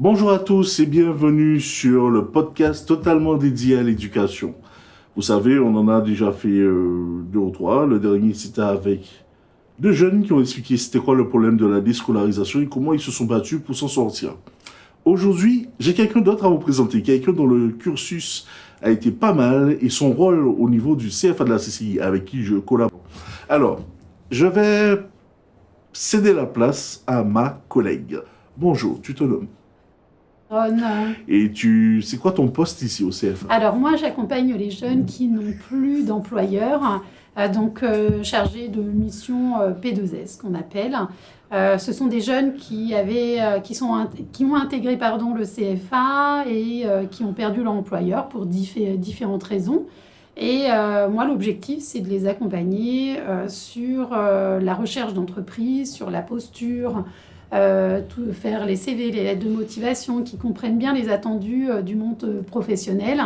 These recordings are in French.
Bonjour à tous et bienvenue sur le podcast totalement dédié à l'éducation. Vous savez, on en a déjà fait deux ou trois. Le dernier, c'était avec deux jeunes qui ont expliqué c'était quoi le problème de la déscolarisation et comment ils se sont battus pour s'en sortir. Aujourd'hui, j'ai quelqu'un d'autre à vous présenter, quelqu'un dont le cursus a été pas mal et son rôle au niveau du CFA de la CCI avec qui je collabore. Alors, je vais céder la place à ma collègue. Bonjour, tu te nommes? Ron. Et c'est quoi ton poste ici au CFA? Alors moi, j'accompagne les jeunes qui n'ont plus d'employeur, chargés de mission P2S qu'on appelle. Ce sont des jeunes qui ont intégré le CFA et qui ont perdu leur employeur pour différentes raisons. Et moi, l'objectif, c'est de les accompagner sur la recherche d'entreprise, sur la posture, faire les CV, les lettres de motivation, qui comprennent bien les attendus du monde professionnel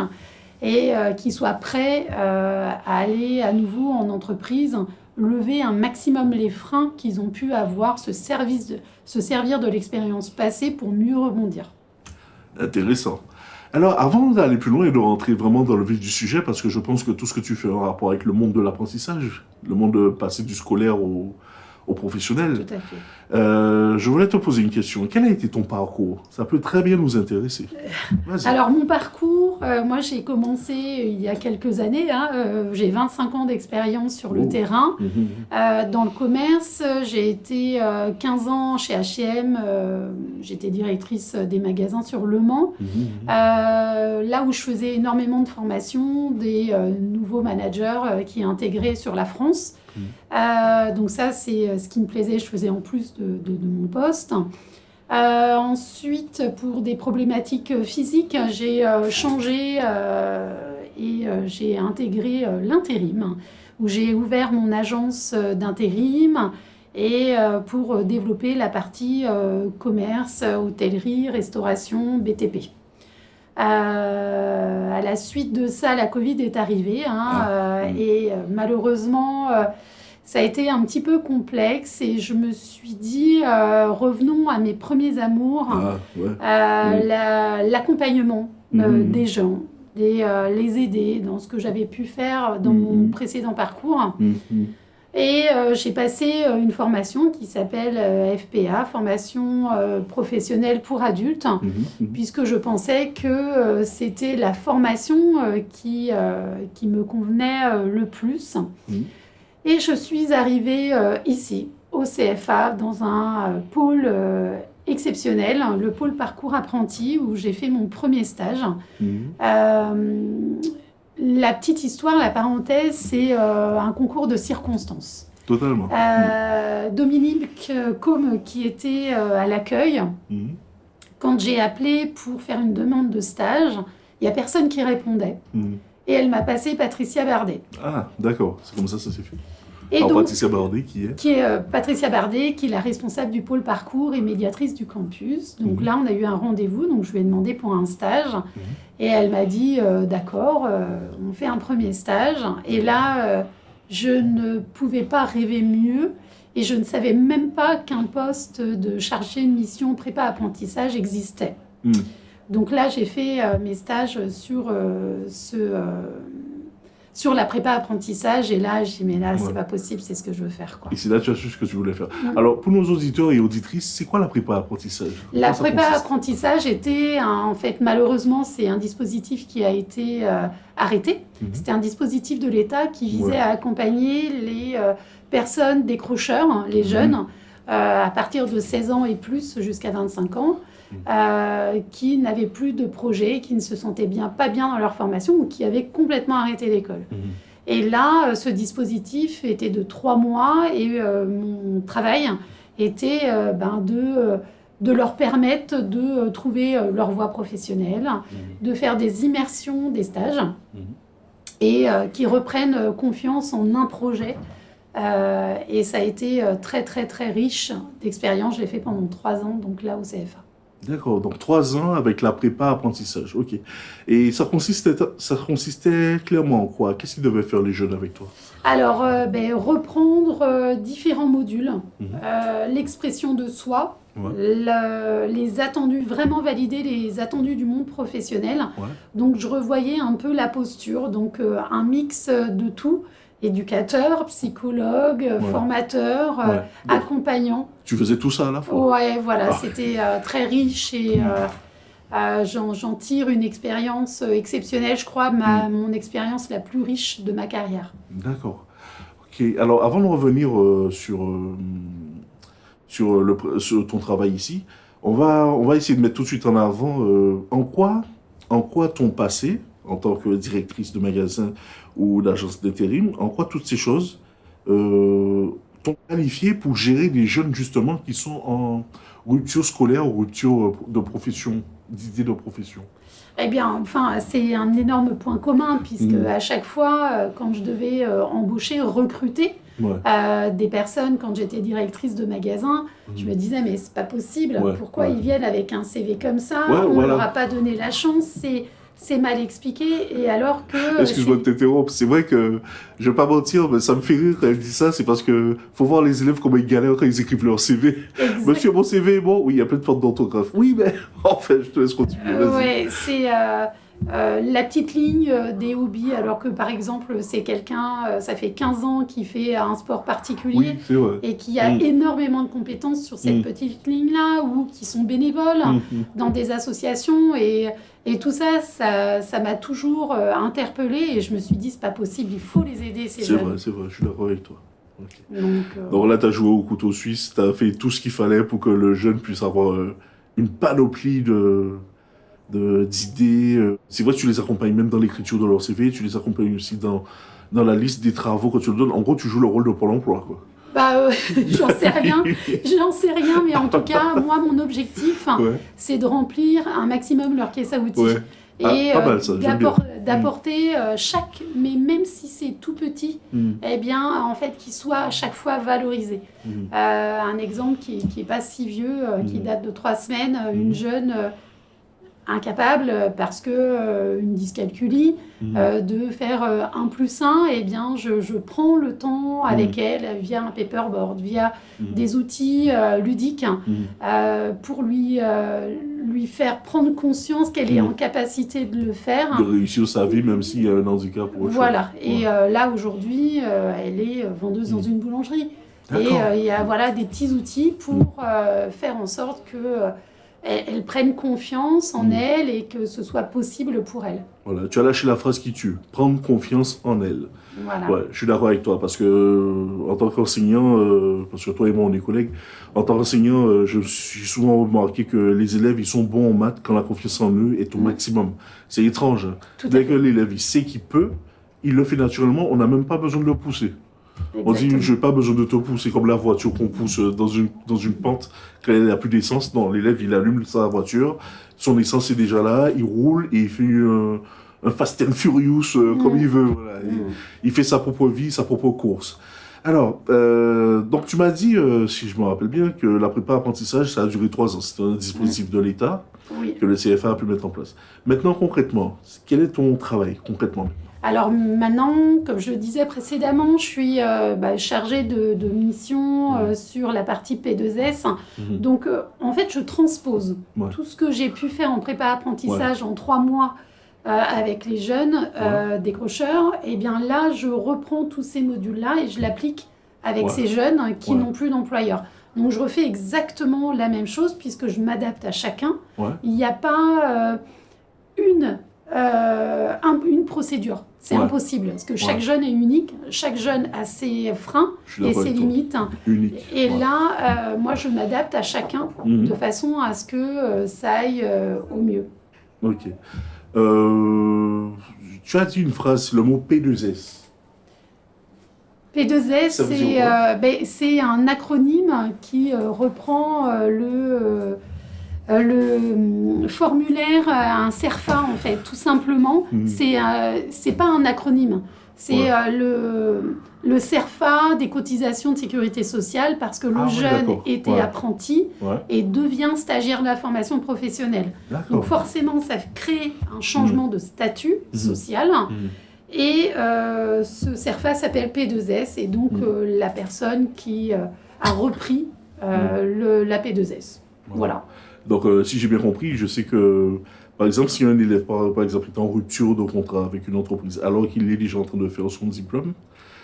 et qui soient prêts à aller à nouveau en entreprise, lever un maximum les freins qu'ils ont pu avoir, se servir de l'expérience passée pour mieux rebondir. Intéressant. Alors, avant d'aller plus loin et de rentrer vraiment dans le vif du sujet, parce que je pense que tout ce que tu fais a un rapport avec le monde de l'apprentissage, le monde de passer du scolaire au professionnel. Tout à fait. Je voulais te poser une question. Quel a été ton parcours? Ça peut très bien nous intéresser. Vas-y. Alors, mon parcours, moi, j'ai commencé il y a quelques années. J'ai 25 ans d'expérience sur le terrain. Dans le commerce, j'ai été 15 ans chez H&M. J'étais directrice des magasins sur Le Mans. Là où je faisais énormément de formation, des nouveaux managers qui intégraient sur la France. Donc ça, c'est ce qui me plaisait, je faisais en plus de mon poste. Ensuite, pour des problématiques physiques, j'ai changé et j'ai intégré l'intérim, où j'ai ouvert mon agence d'intérim et pour développer la partie commerce, hôtellerie, restauration, BTP. À la suite de ça, la Covid est arrivée et malheureusement, ça a été un petit peu complexe et je me suis dit, revenons à mes premiers amours, l'accompagnement des gens, les aider dans ce que j'avais pu faire dans mon précédent parcours. Et j'ai passé une formation qui s'appelle FPA, formation professionnelle pour adultes, puisque je pensais que c'était la formation qui me convenait le plus. Et je suis arrivée ici, au CFA, dans un pôle exceptionnel, le pôle parcours apprenti, où j'ai fait mon premier stage. La petite histoire, la parenthèse, c'est un concours de circonstances. Totalement. Dominique Combe, qui était à l'accueil, quand j'ai appelé pour faire une demande de stage, il n'y a personne qui répondait. Et elle m'a passé Patricia Bardet. Ah, d'accord. C'est comme ça s'est fait. Et alors, donc, Patricia Bardet, qui est Patricia Bardet, qui est la responsable du pôle parcours et médiatrice du campus. Donc là, on a eu un rendez-vous, donc je lui ai demandé pour un stage. Et elle m'a dit, d'accord, on fait un premier stage. Et là, je ne pouvais pas rêver mieux. Et je ne savais même pas qu'un poste de chargé de mission prépa-apprentissage existait. Donc là, j'ai fait mes stages sur la prépa-apprentissage, et là, j'ai dit, mais là, c'est pas possible, c'est ce que je veux faire, quoi. Et c'est là que tu as su ce que tu voulais faire. Alors, pour nos auditeurs et auditrices, c'est quoi la prépa-apprentissage? La prépa-apprentissage était, en fait, malheureusement, c'est un dispositif qui a été arrêté. C'était un dispositif de l'État qui visait à accompagner les personnes décrocheurs, les jeunes, à partir de 16 ans et plus jusqu'à 25 ans, qui n'avaient plus de projet, qui ne se sentaient pas bien dans leur formation ou qui avaient complètement arrêté l'école. Et là, ce dispositif était de 3 mois et mon travail était de leur permettre de trouver leur voie professionnelle, de faire des immersions, des stages, et qui reprennent confiance en un projet. Et ça a été très, très, très riche d'expérience. Je l'ai fait pendant 3 ans, donc là, au CFA. D'accord, donc 3 ans avec la prépa apprentissage, ok. Et ça consistait clairement en quoi? Qu'est-ce qu'ils devaient faire les jeunes avec toi? Alors, reprendre différents modules, l'expression de soi, les attendus, vraiment valider les attendus du monde professionnel. Ouais. Donc je revoyais un peu la posture, donc un mix de tout, éducateur, psychologue, formateur, accompagnant. Tu faisais tout ça à la fois? Ouais, voilà, c'était très riche et j'en tire une expérience exceptionnelle, je crois, mon expérience la plus riche de ma carrière. D'accord. Ok. Alors, avant de revenir sur ton travail ici, on va essayer de mettre tout de suite en avant en quoi ton passé, en tant que directrice de magasin ou d'agence d'intérim, en quoi toutes ces choses t'ont qualifié pour gérer des jeunes justement qui sont en rupture scolaire ou rupture de profession, d'idée de profession. Eh bien, enfin, c'est un énorme point commun, puisque à chaque fois, quand je devais embaucher, recruter des personnes, quand j'étais directrice de magasin, je me disais, mais c'est pas possible, pourquoi ils viennent avec un CV comme ça, on leur a pas donné la chance, c'est mal expliqué, et alors que... Excuse-moi de t'interrompre, c'est vrai que, je vais pas mentir, mais ça me fait rire quand elle dit ça, c'est parce que faut voir les élèves comment ils galèrent quand ils écrivent leur CV. Exact. Monsieur, mon CV est bon? Oui, il y a plein de fautes d'orthographe. Oui, mais en fait, je te laisse continuer, vas-y. Oui, c'est la petite ligne des hobbies, alors que par exemple, c'est quelqu'un, ça fait 15 ans qui fait un sport particulier Oui, c'est vrai. et qui a énormément de compétences sur cette petite ligne-là, ou qui sont bénévoles dans des associations, et tout ça, ça m'a toujours interpellée, et je me suis dit, c'est pas possible, il faut les aider, ces jeunes. C'est vrai, je suis d'accord avec toi. Okay. Donc, Donc là, tu as joué au couteau suisse, tu as fait tout ce qu'il fallait pour que le jeune puisse avoir une panoplie d'idées. C'est vrai que tu les accompagnes même dans l'écriture de leur CV, tu les accompagnes aussi dans la liste des travaux que tu leur donnes. En gros, tu joues le rôle de Pôle emploi, quoi. J'en sais rien, mais en tout cas, moi, mon objectif, c'est de remplir un maximum leur caisse à outils. Ouais. Et pas mal, ça, d'apporter mais même si c'est tout petit, eh bien, en fait, qu'il soit à chaque fois valorisé. Un exemple qui est pas si vieux, qui date de 3 semaines, une jeune incapable, parce que une dyscalculie, de faire 1 + 1, eh bien, je prends le temps avec elle, via un paperboard, via des outils ludiques, pour lui faire prendre conscience qu'elle est en capacité de le faire. De réussir sa vie, même s'il y a un handicap ou autre chose. Voilà, et là, aujourd'hui, elle est vendeuse dans une boulangerie. Et il y a des petits outils pour faire en sorte que... elles prennent confiance en elle et que ce soit possible pour elle. Voilà, tu as lâché la phrase qui tue, prendre confiance en elle. Voilà. Ouais, je suis d'accord avec toi, parce que en tant qu'enseignant, parce que toi et moi on est collègues, en tant qu'enseignant, je suis souvent remarqué que les élèves ils sont bons en maths quand la confiance en eux est au maximum. C'est étrange. Dès que l'élève il sait qu'il peut, il le fait naturellement, on n'a même pas besoin de le pousser. Exactement. On dit, je n'ai pas besoin de te pousser, comme la voiture qu'on pousse dans une pente quand elle n'a plus d'essence. Non, l'élève, il allume sa voiture, son essence est déjà là, il roule et il fait un Fast and Furious comme il veut. Voilà. Il fait sa propre vie, sa propre course. Alors, donc tu m'as dit, si je me rappelle bien, que la prépa apprentissage, ça a duré 3 ans. C'est un dispositif de l'État que le CFA a pu mettre en place. Maintenant, concrètement, quel est ton travail, concrètement ? Alors maintenant, comme je le disais précédemment, je suis chargée de mission sur la partie P2S. Donc, en fait, je transpose tout ce que j'ai pu faire en prépa-apprentissage en 3 mois avec les jeunes décrocheurs. Et bien là, je reprends tous ces modules-là et je l'applique avec ces jeunes qui n'ont plus d'employeur. Donc, je refais exactement la même chose puisque je m'adapte à chacun. Il n'y a pas une procédure. C'est impossible, parce que chaque jeune est unique, chaque jeune a ses freins et ses limites. Unique. Et là, moi, je m'adapte à chacun de façon à ce que ça aille au mieux. Ok. Tu as dit une phrase, le mot P2S. P2S, c'est un acronyme qui reprend le formulaire, un CERFA en fait, tout simplement. C'est pas un acronyme, c'est le CERFA des cotisations de sécurité sociale, parce que le jeune était apprenti et devient stagiaire de la formation professionnelle. Donc forcément, ça crée un changement de statut social. Et ce CERFA s'appelle P2S, et donc la personne qui a repris la P2S. Voilà. Donc, si j'ai bien compris, je sais que, par exemple, si un élève, par exemple, est en rupture de contrat avec une entreprise, alors qu'il est déjà en train de faire son diplôme.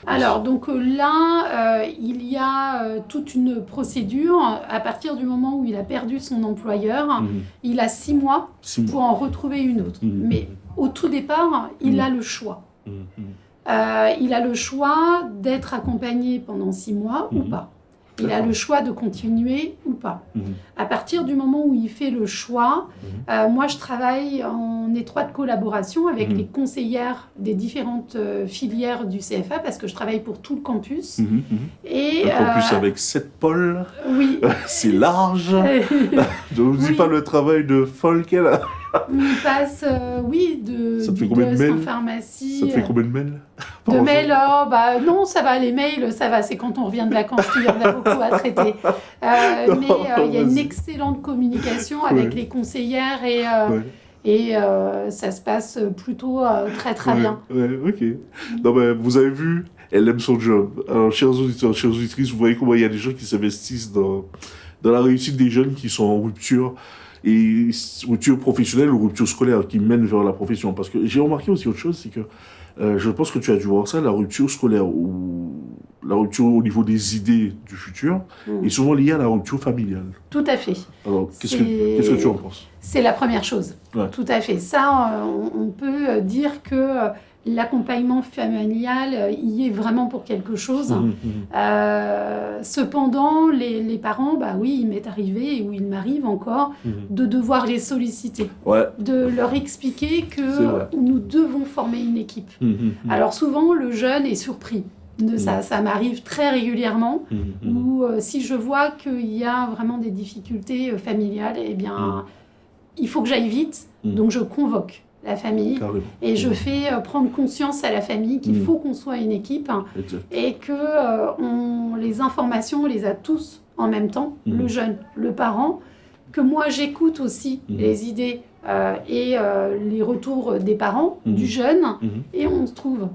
Alors, donc là, il y a toute une procédure. À partir du moment où il a perdu son employeur, il a 6 mois pour en retrouver une autre. Mais au tout départ, il a le choix. Il a le choix d'être accompagné pendant 6 mois ou pas. Il a le choix de continuer ou pas. À partir du moment où il fait le choix, moi je travaille en étroite collaboration avec les conseillères des différentes filières du CFA parce que je travaille pour tout le campus. Et, le campus avec 7 pôles, oui. C'est large. Je ne vous dis pas le travail de folle qu'elle a. Il passe, Ça te fait combien de mails en pharmacie. Ça te fait combien de mails De mails, non, ça va, les mails, ça va, c'est quand on revient de vacances qu'il y en a beaucoup à traiter. Il y a une excellente communication avec les conseillères et ça se passe plutôt très très bien. Ok. Non, mais vous avez vu, elle aime son job. Alors, chers auditeurs, chères auditrices, vous voyez comment il y a des gens qui s'investissent dans la réussite des jeunes qui sont en rupture. Et rupture professionnelle ou rupture scolaire qui mène vers la profession. Parce que j'ai remarqué aussi autre chose, c'est que je pense que tu as dû voir ça, la rupture scolaire ou la rupture au niveau des idées du futur est souvent liée à la rupture familiale. Tout à fait. Alors, qu'est-ce que tu en penses ? C'est la première chose. Ouais. Tout à fait. Ça, on peut dire que l'accompagnement familial y est vraiment pour quelque chose. Cependant, les parents, oui, il m'est arrivé, ou il m'arrive encore, de devoir les solliciter, de leur expliquer que nous devons former une équipe. Alors souvent, le jeune est surpris. Ça m'arrive très régulièrement, où si je vois qu'il y a vraiment des difficultés familiales, eh bien, il faut que j'aille vite, donc je convoque la famille, et je fais prendre conscience à la famille qu'il faut qu'on soit une équipe et que les informations, on les a tous en même temps, le jeune, le parent, que moi j'écoute aussi les idées et les retours des parents, du jeune, et on trouve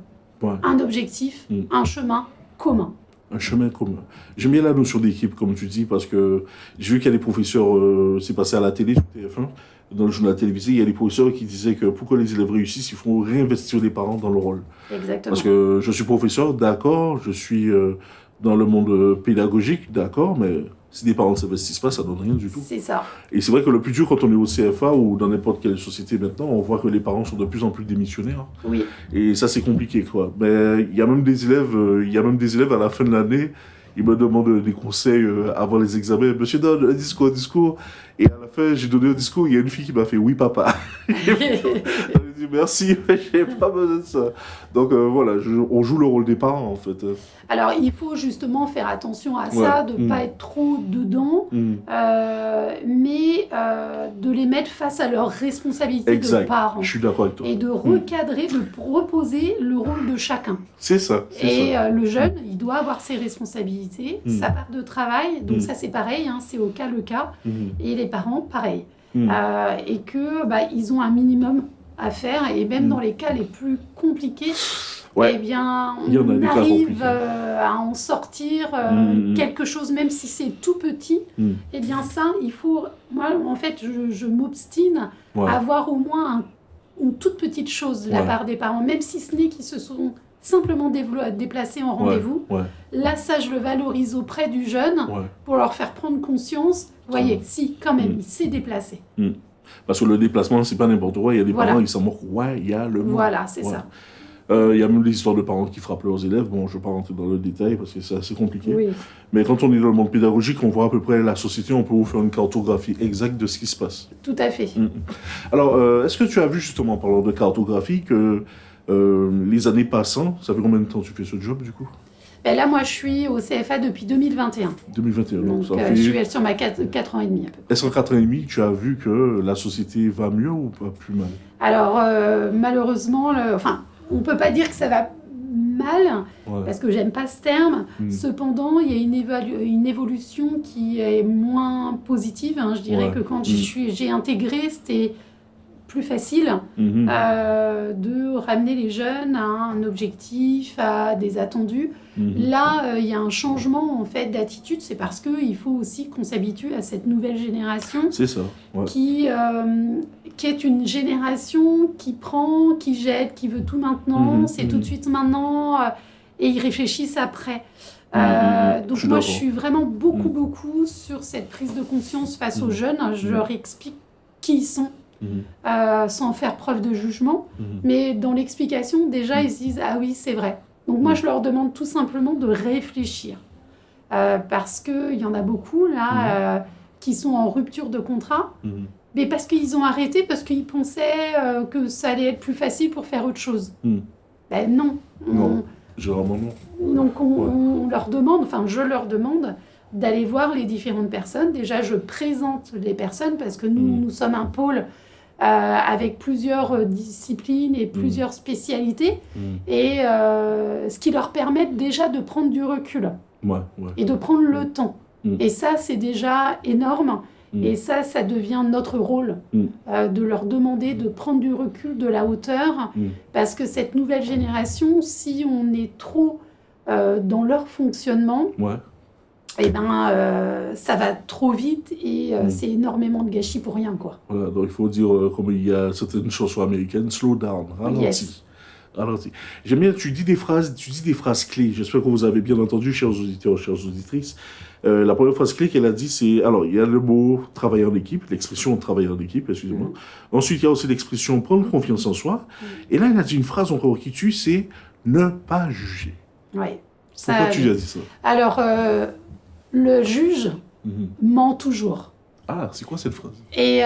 un objectif, un chemin commun. Un chemin commun. J'aime bien la notion d'équipe, comme tu dis, parce que j'ai vu qu'il y a des professeurs, c'est passé à la télé, sur TF1, dans le journal télévisé, il y a des professeurs qui disaient que pour que les élèves réussissent, il faut réinvestir les parents dans le rôle. Exactement. Parce que je suis professeur, d'accord, je suis dans le monde pédagogique, d'accord, mais si les parents ne s'investissent pas, ça donne rien du tout. C'est ça. Et c'est vrai que le plus dur, quand on est au CFA ou dans n'importe quelle société maintenant, on voit que les parents sont de plus en plus démissionnaires. Oui. Et ça, c'est compliqué, quoi. Mais il y a même des élèves à la fin de l'année, ils me demandent des conseils avant les examens. Monsieur donne un discours. Et à la fin, j'ai donné un discours, il y a une fille qui m'a fait « Oui, papa ». J'ai dit « Merci, j'ai pas besoin de ça ». Donc voilà, on joue le rôle des parents, en fait. Alors, il faut justement faire attention à ça, de ne pas être trop dedans, mais de les mettre face à leurs responsabilités de parents. Je suis d'accord avec toi. Et de recadrer, de reposer le rôle de chacun. C'est ça. Le jeune, il doit avoir ses responsabilités, sa part de travail, donc ça c'est pareil, c'est au cas le cas, et les parents, pareil. Et qu'ils ont un minimum à faire, et même dans les cas les plus compliqués, eh bien, on arrive à en sortir quelque chose, même si c'est tout petit. Eh bien ça, il faut... Moi, en fait, je m'obstine à avoir au moins une toute petite chose de la part des parents, même si ce n'est qu'ils se sont simplement déplacés en rendez-vous. Là, ça, je le valorise auprès du jeune pour leur faire prendre conscience. Vous voyez, si, quand même, il s'est déplacé. Parce que le déplacement, c'est pas n'importe quoi. Il y a des parents, ils s'en moquent. Il y a le mot. Voilà, c'est ça. Il y a même des histoires de parents qui frappent leurs élèves. Bon, je ne vais pas rentrer dans le détail parce que c'est assez compliqué. Oui. Mais quand on est dans le monde pédagogique, on voit à peu près la société, on peut vous faire une cartographie exacte de ce qui se passe. Tout à fait. Alors, est-ce que tu as vu, justement, en parlant de cartographie, que les années passant, ça fait combien de temps tu fais ce job, du coup ? Là, moi, je suis au CFA depuis 2021. 2021, donc ça fait... je suis sur ma 4 ans et demi, à peu près. Est-ce qu'en 4 ans et demi, tu as vu que la société va mieux ou pas plus mal ? Alors, malheureusement, on ne peut pas dire que ça va mal, parce que j'aime pas ce terme. Cependant, il y a une évolution qui est moins positive. Je dirais que quand j'ai intégré, c'était plus facile de ramener les jeunes à un objectif, à des attendus. Là, il y a un changement en fait d'attitude. C'est parce qu'il faut aussi qu'on s'habitue à cette nouvelle génération. C'est ça. Ouais. Qui est une génération qui prend, qui jette, qui veut tout maintenant. C'est tout de suite maintenant. Et ils réfléchissent après. Donc moi, je suis vraiment beaucoup sur cette prise de conscience face aux jeunes. Je leur explique qui ils sont, sans faire preuve de jugement. Mais dans l'explication, déjà, ils se disent « Ah oui, c'est vrai ». Donc moi, je leur demande tout simplement de réfléchir. Parce qu'il y en a beaucoup, là, qui sont en rupture de contrat. Mais parce qu'ils ont arrêté, parce qu'ils pensaient que ça allait être plus facile pour faire autre chose. Ben non. Généralement non. Donc on leur demande, enfin je leur demande d'aller voir les différentes personnes. Déjà je présente les personnes parce que nous sommes un pôle avec plusieurs disciplines et plusieurs spécialités et ce qui leur permet déjà de prendre du recul et de prendre le temps. Et ça c'est déjà énorme. Et ça devient notre rôle, de leur demander de prendre du recul, de la hauteur, parce que cette nouvelle génération, si on est trop dans leur fonctionnement, eh ben, ça va trop vite et c'est énormément de gâchis pour rien, quoi. Voilà, donc il faut dire, comme il y a certaines chansons américaines, slow down, ralentis. Yes. Ralentis. J'aime bien, tu dis des phrases clés. J'espère que vous avez bien entendu, chers auditeurs, chères auditrices. La première phrase clé qu'elle a dit, c'est... Alors, il y a le mot « travailler en équipe », l'expression « travailler en équipe », excusez-moi. Ensuite, il y a aussi l'expression « prendre confiance en soi ». Et là, elle a dit une phrase encore qui tue, c'est « ne pas juger ». Ouais. Pourquoi tu as dit ça? Alors, le juge ment toujours. Ah, c'est quoi cette phrase? Et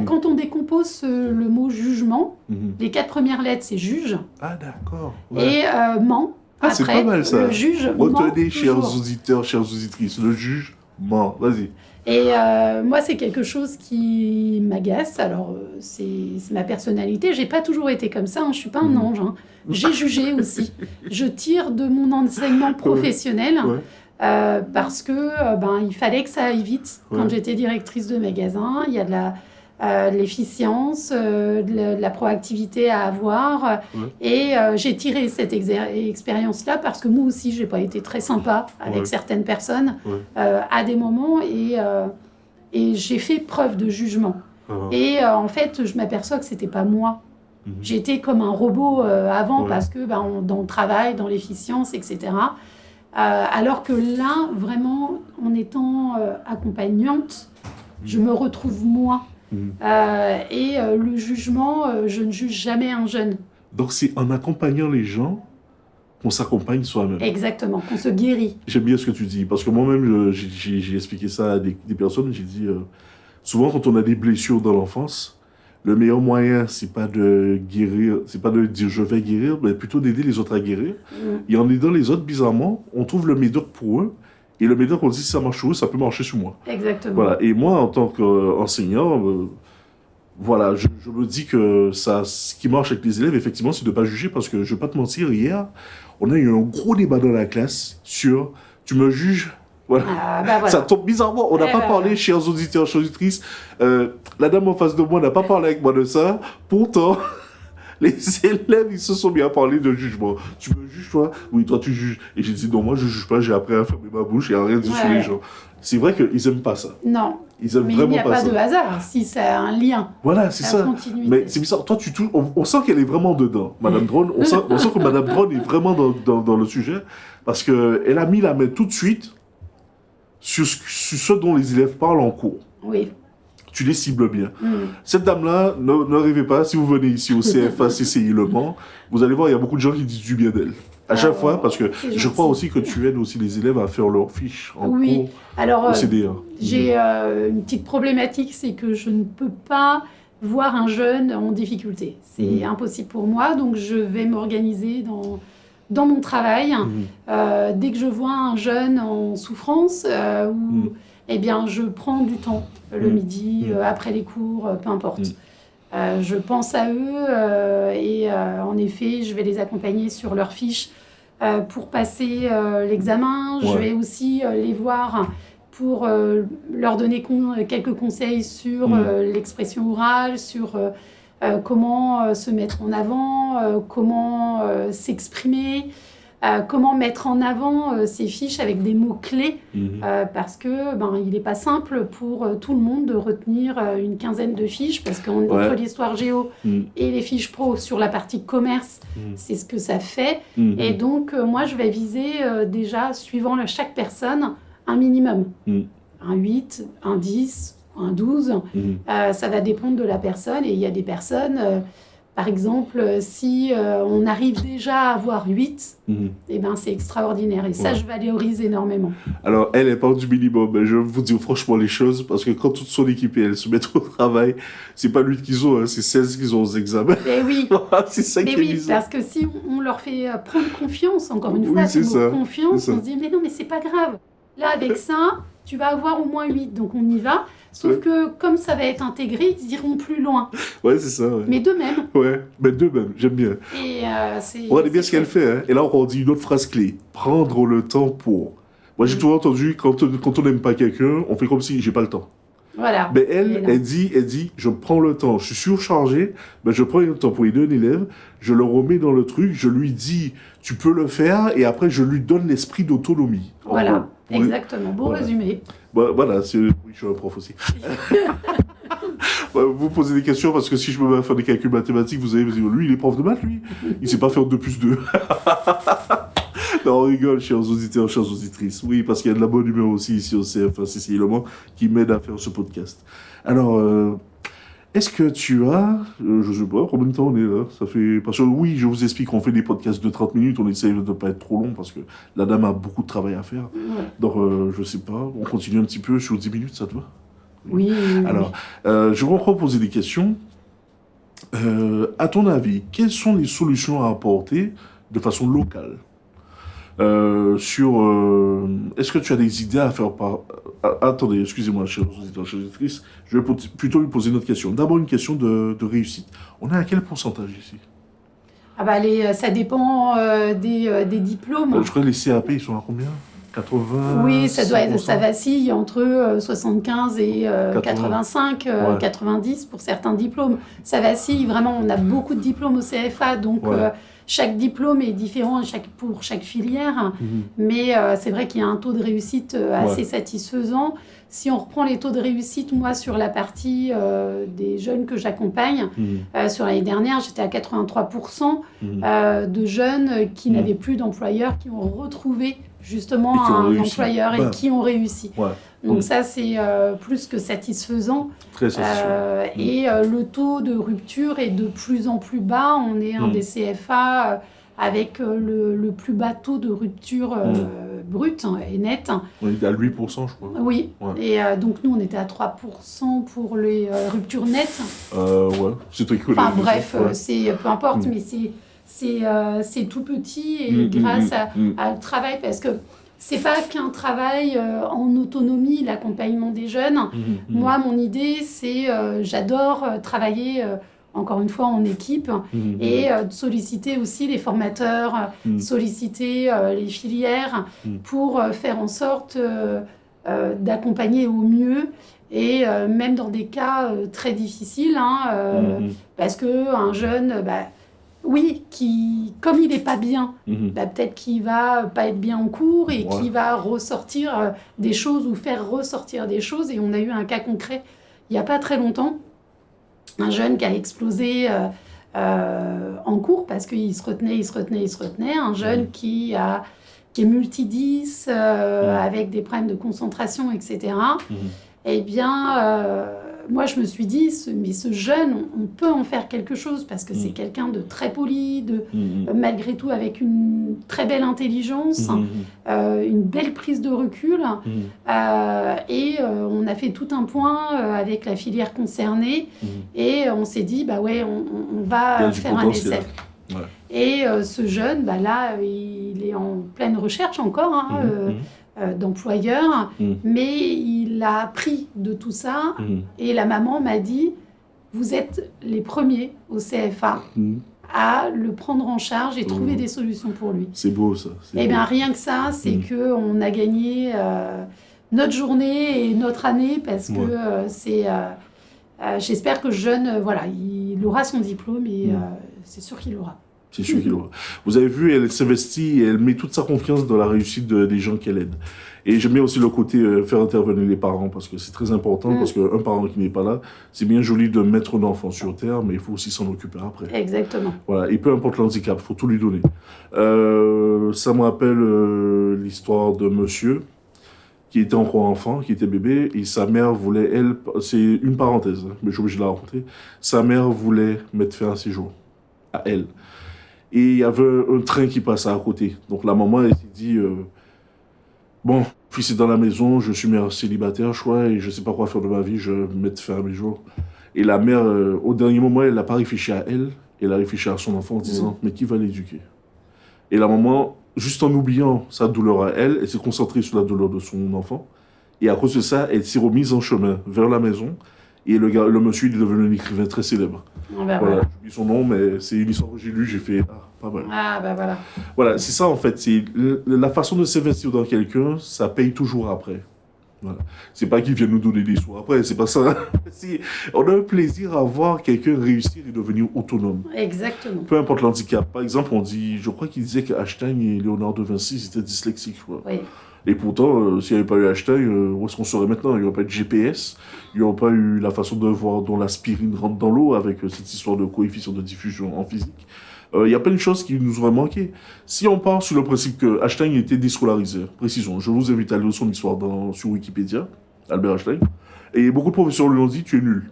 quand on décompose le mot jugement, les 4 premières lettres, c'est juge. Ah, d'accord. Ouais. Et ment. Ah, c'est pas mal ça. Le juge retenez, chers toujours. auditeurs, chères auditrices, le juge ment. Vas-y. Et moi, c'est quelque chose qui m'agace. Alors, c'est ma personnalité. J'ai pas toujours été comme ça. Hein. Je suis pas un ange. Hein. J'ai jugé aussi. Je tire de mon enseignement professionnel. Parce que il fallait que ça aille vite. Quand j'étais directrice de magasin, il y a de l'efficience, de la proactivité à avoir. Et j'ai tiré cette expérience-là parce que moi aussi, j'ai pas été très sympa avec certaines personnes à des moments et j'ai fait preuve de jugement. Et en fait, je m'aperçois que c'était pas moi. J'étais comme un robot avant parce que dans le travail, dans l'efficience, etc. Alors que là, vraiment, en étant accompagnante, je me retrouve moi. Et le jugement, je ne juge jamais un jeune. Donc c'est en accompagnant les gens qu'on s'accompagne soi-même. Exactement, qu'on se guérit. J'aime bien ce que tu dis, parce que moi-même, j'ai expliqué ça à des personnes. J'ai dit, souvent quand on a des blessures dans l'enfance, le meilleur moyen, c'est pas de guérir, c'est pas de dire je vais guérir, mais plutôt d'aider les autres à guérir. Et en aidant les autres, bizarrement, on trouve le médoc pour eux. Et le médoc, on dit si ça marche sur eux, ça peut marcher sur moi. Exactement. Voilà. Et moi, en tant qu'enseignant, voilà, je me dis que ce qui marche avec les élèves, effectivement, c'est de ne pas juger, parce que je ne vais pas te mentir, hier, on a eu un gros débat dans la classe sur « tu me juges ?» Voilà. Voilà. Ça tombe bizarrement. On n'a pas parlé, chers auditeurs, chères auditrices. La dame en face de moi n'a pas parlé avec moi de ça. Pourtant, les élèves, ils se sont bien parlé de jugement. Tu me juges, toi? Oui, toi, tu juges. Et j'ai dit non, moi, je ne juge pas. J'ai appris à fermer ma bouche et à rien dire sur les gens. C'est vrai qu'ils n'aiment pas ça. Non. Ils aiment vraiment pas ça. Mais il n'y a pas de hasard si ça a un lien. Voilà, c'est ça. Continuité. Mais c'est bizarre. Toi, on sent qu'elle est vraiment dedans. Madame Drone, on sent que Madame Drone est vraiment dans le sujet. Parce qu'elle a mis la main tout de suite sur ce dont les élèves parlent en cours. Oui. Tu les cibles bien. Cette dame-là, ne rêvez pas, si vous venez ici au CFA, CCI Le Mans, vous allez voir, il y a beaucoup de gens qui disent du bien d'elle. À chaque fois, parce que je crois aussi que tu aides aussi les élèves à faire leurs fiches en cours au CDA. J'ai une petite problématique, c'est que je ne peux pas voir un jeune en difficulté. C'est impossible pour moi, donc je vais m'organiser dans mon travail. Dès que je vois un jeune en souffrance, eh bien, je prends du temps, le midi, après les cours, peu importe. Je pense à eux et en effet, je vais les accompagner sur leurs fiches pour passer l'examen. Je vais aussi les voir pour leur donner quelques conseils sur l'expression orale, sur comment se mettre en avant, comment s'exprimer, comment mettre en avant ces fiches avec des mots-clés, parce que il n'est pas simple pour tout le monde de retenir une quinzaine de fiches, parce qu'entre l'histoire géo et les fiches pro sur la partie commerce, c'est ce que ça fait. Et donc, moi, je vais viser déjà, suivant chaque personne, un minimum. Un 8, un 10, un 12. Ça va dépendre de la personne. Et il y a des personnes... Par exemple, si on arrive déjà à avoir 8, c'est extraordinaire. Et ça, je valorise énormément. Alors, elle parle du minimum. Mais je vais vous dire franchement les choses, parce que quand toute son équipe elles se mettent au travail, c'est pas 8 qu'ils ont, c'est 16 qu'ils ont aux examens. Mais oui. C'est ça qui est bizarre. Parce que si on leur fait prendre confiance, encore une fois, c'est ça. Confiance, on se dit, mais non, mais c'est pas grave. Là, avec ça, tu vas avoir au moins 8, donc on y va. Sauf que comme ça va être intégré, ils iront plus loin. Ouais, c'est ça. Ouais. Mais d'eux-mêmes. Ouais, mais d'eux-mêmes, j'aime bien. Et regardez bien ce qu'elle fait. Hein. Et là, on dit une autre phrase clé. Prendre le temps pour. Moi, j'ai toujours entendu, quand on n'aime pas quelqu'un, on fait comme si j'ai pas le temps. Voilà. Mais elle dit, je prends le temps. Je suis surchargé, mais je prends le temps pour aider un élève. Je le remets dans le truc. Je lui dis, tu peux le faire. Et après, je lui donne l'esprit d'autonomie. Voilà. Exactement. Beau résumé. Voilà, oui, je suis un prof aussi. Vous posez des questions parce que si je me mets à faire des calculs mathématiques, vous allez me dire, lui, il est prof de maths, lui. Il sait pas faire 2 plus 2. Non, on rigole, chers auditeurs, chères auditrices. Oui, parce qu'il y a de la bonne humeur aussi ici au CF1 CCI Le Mans qui m'aide à faire ce podcast. Alors, est-ce que tu as, je sais pas, combien de temps on est là? Ça fait, parce que oui, je vous explique, on fait des podcasts de 30 minutes, on essaye de ne pas être trop long parce que la dame a beaucoup de travail à faire. Donc, je sais pas, on continue un petit peu sur 10 minutes, ça te va? Oui. Alors, je vais encore poser des questions. À ton avis, quelles sont les solutions à apporter de façon locale est-ce que tu as des idées à faire par... attendez, excusez-moi, chers auditeurs, chères auditrices, je vais plutôt lui poser une autre question. D'abord, une question de réussite. On est à quel pourcentage ici? Ça dépend des diplômes. Je crois que les CAP, ils sont à combien? 80? Oui, ça vacille entre 75 et 85, 90 pour certains diplômes. Ça vacille, vraiment, on a beaucoup de diplômes au CFA, donc... chaque diplôme est différent pour chaque filière, mais c'est vrai qu'il y a un taux de réussite assez satisfaisant. Si on reprend les taux de réussite, moi, sur la partie des jeunes que j'accompagne, sur l'année dernière, j'étais à 83% de jeunes qui n'avaient plus d'employeur, qui ont retrouvé justement un employeur et qui ont réussi. Donc ça, c'est plus que satisfaisant. Très satisfaisant. Et le taux de rupture est de plus en plus bas. On est un des CFA avec le plus bas taux de rupture brute et nette. On était à 8%, je crois. Oui. Et donc nous, on était à 3% pour les ruptures nettes. Ouais, c'est très cool. Enfin bref, c'est, peu importe, mais c'est tout petit et grâce à le travail, parce que c'est pas qu'un travail en autonomie, l'accompagnement des jeunes. Moi, mon idée, c'est j'adore travailler, encore une fois, en équipe et solliciter aussi les formateurs, solliciter les filières pour faire en sorte d'accompagner au mieux. Et même dans des cas très difficiles, parce qu'un jeune... oui, comme il n'est pas bien, peut-être qu'il va pas être bien en cours et qu'il va ressortir des choses ou faire ressortir des choses. Et on a eu un cas concret il n'y a pas très longtemps, un jeune qui a explosé en cours parce qu'il se retenait, un jeune qui est multi-10, avec des problèmes de concentration, etc. Eh bien... moi, je me suis dit, mais ce jeune, on peut en faire quelque chose parce que c'est quelqu'un de très poli, malgré tout avec une très belle intelligence, une belle prise de recul. Et on a fait tout un point avec la filière concernée et on s'est dit, on va faire un essai. Et ce jeune, là, il est en pleine recherche encore, d'employeur, mais il a appris de tout ça et la maman m'a dit, vous êtes les premiers au CFA à le prendre en charge et trouver des solutions pour lui. C'est beau ça. Et bien rien que ça, c'est qu'on a gagné notre journée et notre année parce que j'espère que jeune, voilà, il aura son diplôme et c'est sûr qu'il l'aura. C'est sûr qu'il l'aura. Vous avez vu, elle s'investit et elle met toute sa confiance dans la réussite des gens qu'elle aide. Et j'aime bien aussi le côté faire intervenir les parents, parce que c'est très important, parce qu'un parent qui n'est pas là, c'est bien joli de mettre un enfant sur terre, mais il faut aussi s'en occuper après. Exactement. Voilà, et peu importe l'handicap, il faut tout lui donner. Ça me rappelle l'histoire de monsieur qui était encore enfant, qui était bébé, et sa mère voulait, elle, c'est une parenthèse, mais je suis obligé de la raconter, sa mère voulait mettre fin à ses jours, à elle. Et il y avait un train qui passait à côté. Donc la maman, elle s'est dit, bon, fils est dans la maison, je suis mère célibataire, je crois, et je ne sais pas quoi faire de ma vie, je vais mettre fin à mes jours. Et la mère, au dernier moment, elle n'a pas réfléchi à elle, elle a réfléchi à son enfant en disant, mais qui va l'éduquer? Et la maman, juste en oubliant sa douleur à elle, elle s'est concentrée sur la douleur de son enfant. Et à cause de ça, elle s'est remise en chemin vers la maison. Et le monsieur, il est devenu un écrivain très célèbre. Ben voilà, j'oublie son nom, mais c'est une histoire que j'ai lue, j'ai fait, pas mal. Voilà. Voilà, c'est ça en fait, c'est la façon de s'investir dans quelqu'un, ça paye toujours après. Voilà. C'est pas qu'il vienne nous donner des sous après, c'est pas ça. On a un plaisir à voir quelqu'un réussir et devenir autonome. Exactement. Peu importe l'handicap. Par exemple, on dit, je crois qu'il disait qu'Einstein et Léonard de Vinci étaient dyslexiques, je crois. Oui. Et pourtant, s'il n'y avait pas eu Einstein, où est-ce qu'on serait maintenant? Il n'y aurait pas eu de GPS, il n'y aurait pas eu la façon de voir dont l'aspirine rentre dans l'eau avec cette histoire de coefficient de diffusion en physique. Il y a plein de choses qui nous auraient manqué. Si on part sur le principe que Einstein était déscolarisé, précisons, je vous invite à lire son histoire sur Wikipédia, Albert Einstein, et beaucoup de professeurs lui ont dit « tu es nul ».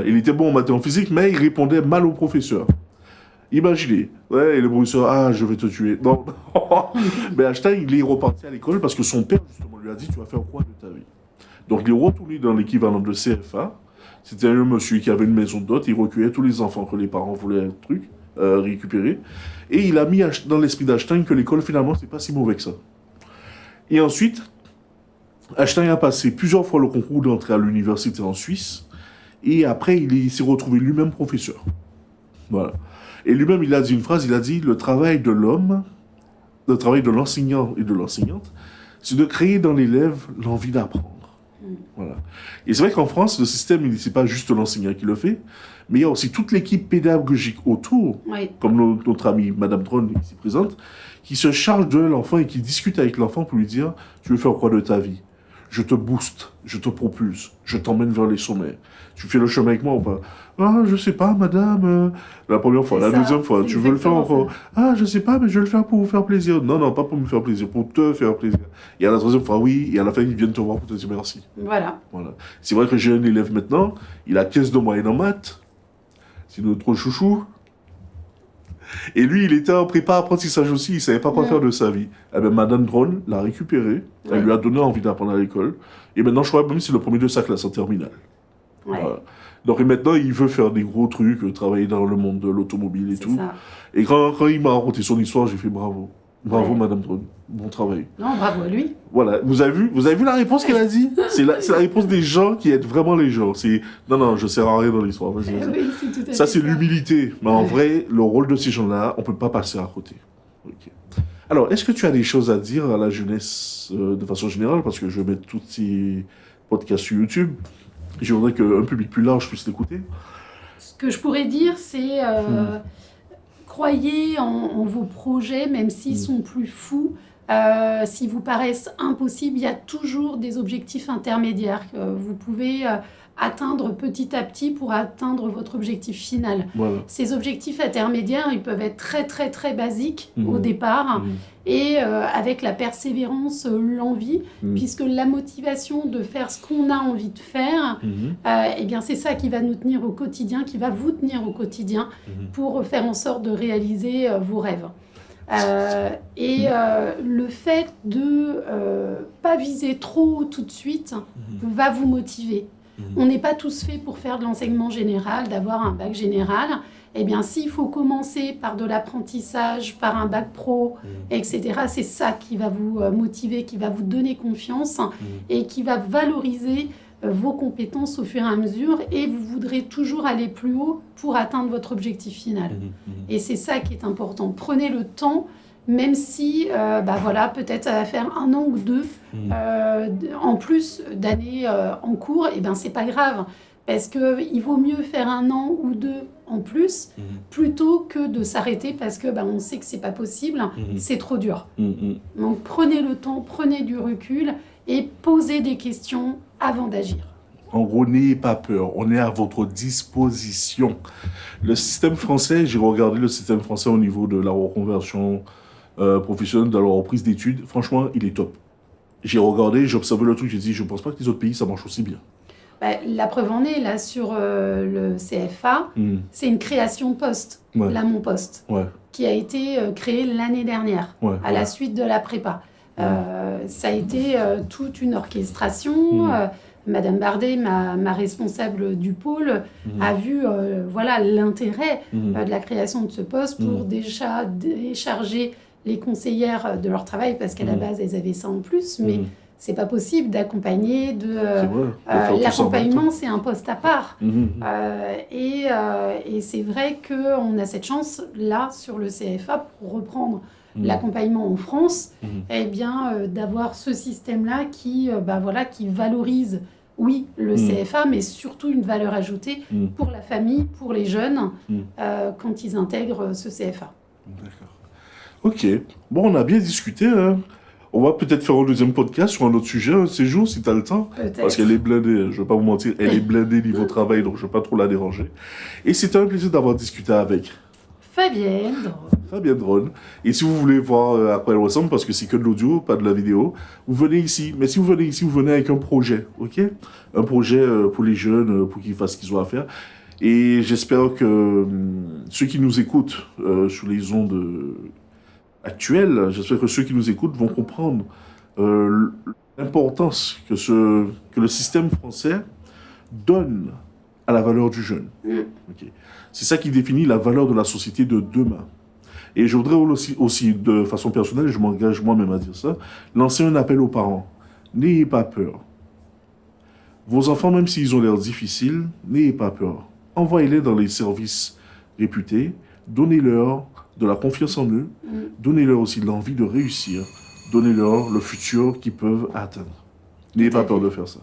Il était bon en maths et en physique, mais il répondait mal aux professeurs. Imaginez, et le professeur, je vais te tuer. Non, mais Einstein, il est reparti à l'école parce que son père, justement, lui a dit, tu vas faire quoi de ta vie? Donc, il est retourné dans l'équivalent de CFA. C'était un monsieur qui avait une maison d'hôte, il recueillait tous les enfants que les parents voulaient récupérer. Et il a mis dans l'esprit d'Einstein que l'école, finalement, c'est pas si mauvais que ça. Et ensuite, Einstein a passé plusieurs fois le concours d'entrée à l'université en Suisse. Et après, il s'est retrouvé lui-même professeur. Voilà. Et lui-même, il a dit une phrase, il a dit « Le travail de l'homme, le travail de l'enseignant et de l'enseignante, c'est de créer dans l'élève l'envie d'apprendre. » Voilà. Et c'est vrai qu'en France, le système, c'est pas juste l'enseignant qui le fait, mais il y a aussi toute l'équipe pédagogique autour, comme notre amie Madame Dron ici présente, qui se charge de l'enfant et qui discute avec l'enfant pour lui dire « Tu veux faire quoi de ta vie ? Je te booste, je te propulse, je t'emmène vers les sommets. Tu fais le chemin avec moi ou pas ? Je sais pas, madame. La première fois, deuxième fois, tu veux le faire encore ? Je sais pas, mais je vais le faire pour vous faire plaisir. Non, pas pour me faire plaisir, pour te faire plaisir. Et à la troisième fois, oui, et à la fin, ils viennent te voir pour te dire merci. Voilà. C'est vrai que j'ai un élève maintenant, il a 15 de moyenne en maths. C'est notre chouchou. Et lui, il était en prépa apprentissage aussi, il savait pas quoi faire de sa vie. Eh bien, Madame Drone l'a récupéré, elle lui a donné envie d'apprendre à l'école. Et maintenant, je crois même que c'est le premier de sa classe en terminale. Voilà. Donc et maintenant, il veut faire des gros trucs, travailler dans le monde de l'automobile et tout. Ça. Et quand il m'a raconté son histoire, j'ai fait bravo. Bravo, Madame Drone. Bon travail. Non, bravo à lui. Voilà. Vous avez vu la réponse qu'elle a dit? C'est la réponse des gens qui aident vraiment les gens. C'est non, je sers à rien dans l'histoire. Vas-y. Oui, c'est tout à fait ça, c'est l'humilité. Mais en vrai, le rôle de ces gens-là, on peut pas passer à côté. Okay. Alors, est-ce que tu as des choses à dire à la jeunesse de façon générale? Parce que je vais mettre tous ces podcasts sur YouTube. Je voudrais qu'un public plus large puisse l'écouter. Ce que je pourrais dire, c'est croyez en vos projets, même s'ils sont plus fous. S'ils vous paraissent impossibles, il y a toujours des objectifs intermédiaires que vous pouvez atteindre petit à petit pour atteindre votre objectif final. Voilà. Ces objectifs intermédiaires, ils peuvent être très très très basiques au départ et avec la persévérance, l'envie, puisque la motivation de faire ce qu'on a envie de faire, eh bien c'est ça qui va nous tenir au quotidien, qui va vous tenir au quotidien pour faire en sorte de réaliser vos rêves. Le fait de pas viser trop haut tout de suite va vous motiver. On n'est pas tous faits pour faire de l'enseignement général, d'avoir un bac général. Eh bien, s'il faut commencer par de l'apprentissage, par un bac pro, etc., c'est ça qui va vous motiver, qui va vous donner confiance et qui va valoriser vos compétences au fur et à mesure et vous voudrez toujours aller plus haut pour atteindre votre objectif final. Et c'est ça qui est important. Prenez le temps, même si peut-être ça va faire 1 an ou 2 en plus d'années en cours, et ben c'est pas grave. Parce qu'il vaut mieux faire 1 an ou 2 en plus, plutôt que de s'arrêter parce que on sait que c'est pas possible, c'est trop dur. Donc prenez le temps, prenez du recul et posez des questions avant d'agir. En gros, n'ayez pas peur, on est à votre disposition. Le système français, j'ai regardé le système français au niveau de la reconversion professionnelle, de la reprise d'études. Franchement, il est top. J'ai regardé, j'ai observé le truc, j'ai dit, je pense pas que les autres pays, ça marche aussi bien. La preuve en est, là, sur le CFA, c'est une création de poste, là, mon poste, qui a été créé l'année dernière, à la suite de la prépa. Ça a été toute une orchestration. Madame Bardet, ma responsable du pôle, a vu l'intérêt de la création de ce poste pour déjà décharger les conseillères de leur travail, parce qu'à la base, elles avaient ça en plus, mais c'est pas possible d'accompagner l'accompagnement, c'est un poste à part. Et c'est vrai qu'on a cette chance, là, sur le CFA, pour reprendre l'accompagnement en France, d'avoir ce système-là qui valorise, oui, le CFA, mais surtout une valeur ajoutée pour la famille, pour les jeunes, quand ils intègrent ce CFA. D'accord. Ok. Bon, on a bien discuté, hein. On va peut-être faire un deuxième podcast sur un autre sujet un de ces jours, si tu as le temps. Peut-être. Parce qu'elle est blindée, je ne vais pas vous mentir, elle est blindée niveau travail, donc je ne vais pas trop la déranger. Et c'était un plaisir d'avoir discuté avec Fabienne Drone. Et si vous voulez voir à quoi elle ressemble, parce que c'est que de l'audio, pas de la vidéo, vous venez ici. Mais si vous venez ici, vous venez avec un projet, ok ? Un projet pour les jeunes, pour qu'ils fassent ce qu'ils ont à faire. Et j'espère que ceux qui nous écoutent sur les ondes actuelles, j'espère que ceux qui nous écoutent vont comprendre l'importance que le système français donne à la valeur du jeune. Okay. C'est ça qui définit la valeur de la société de demain. Et je voudrais aussi de façon personnelle, je m'engage moi-même à dire ça, lancer un appel aux parents. N'ayez pas peur. Vos enfants, même s'ils ont l'air difficiles, n'ayez pas peur. Envoyez-les dans les services réputés, donnez-leur de la confiance en eux, donnez-leur aussi l'envie de réussir, donnez-leur le futur qu'ils peuvent atteindre. N'ayez pas peur de faire ça.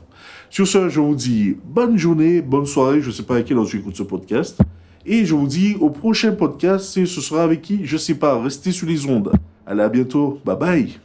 Sur ce, je vous dis bonne journée, bonne soirée, je ne sais pas à quelle heure tu écoutes ce podcast, et je vous dis au prochain podcast, ce sera avec qui ? Je ne sais pas, restez sur les ondes. Allez, à bientôt, bye bye.